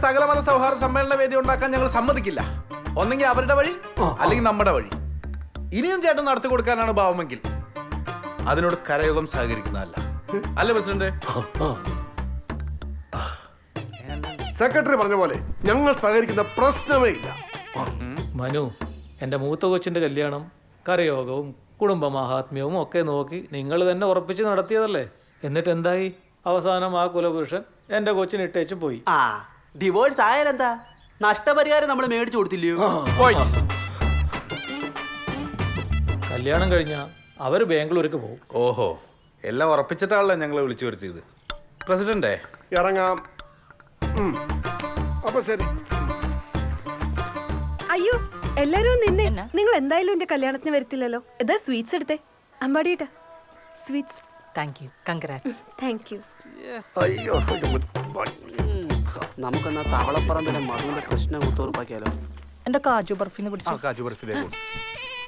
സകലമത സൗഹാർദ്ദ സമ്മേളന വേദി ഉണ്ടാക്കാൻ ഞങ്ങൾ സമ്മതിക്കില്ല. ഒന്നെങ്കിൽ അവരുടെ വഴി, അല്ലെങ്കിൽ നമ്മുടെ വഴി. ഇനിയും ചേട്ടൻ നടത്തി കൊടുക്കാനാണ് ഭാവമെങ്കിൽ അതിനോട് കരയോഗം സഹകരിക്കുന്നതല്ല. അല്ലേ പ്രസിഡന്റ്? സെക്രട്ടറി പറഞ്ഞ പോലെ ഞങ്ങൾ സഹകരിക്കുന്ന പ്രശ്നമേ ഇല്ല. മനു, എൻ്റെ മൂത്ത കൊച്ചിൻ്റെ കല്യാണം കരയോഗവും കുടുംബ മഹാത്മ്യവും ഒക്കെ നോക്കി നിങ്ങൾ തന്നെ ഉറപ്പിച്ച് നടത്തിയതല്ലേ? എന്നിട്ട് എന്തായി? അവസാനം ആ കുലപുരുഷൻ എൻ്റെ കൊച്ചിന് ഇട്ടേച്ചും പോയി. ആ ഡിവോഴ്സ് ആയാലെന്താ? നഷ്ടപരിഹാരം നമ്മൾ മേടിച്ചു കൊടുത്തില്ലയോ? കല്യാണം കഴിഞ്ഞാൽ അവർ ബാംഗ്ലൂർക്ക് പോകും. ഓഹോ, എല്ലാം ഉറപ്പിച്ചിട്ടാണല്ലോ ഞങ്ങളെ വിളിച്ചു വരുത്തിയത്. പ്രസിഡന്റേ, ഇറങ്ങാം. അപ്പൊ ശരി. അയ്യോ, എല്ലാരും നിന്നെ. നിങ്ങൾ എന്തായാലും എന്റെ കല്യാണത്തിന് വരത്തില്ലല്ലോ. ഇതാ സ്വീറ്റ്സ് എടുത്തേ. അമ്പാടിയിട്ടാ sweets. Thank you, congrats. Thank you. അയ്യോ, നമുക്കെന്നാ തവളപ്പറമ്പിലെ മധുവിന്റെ പ്രശ്നം കുത്തുറപ്പാക്കിയാലോ? എൻ്റെ കാജു ബർഫിന്ന് പിടിച്ചു. കാജു ബർഫിലേക്ക്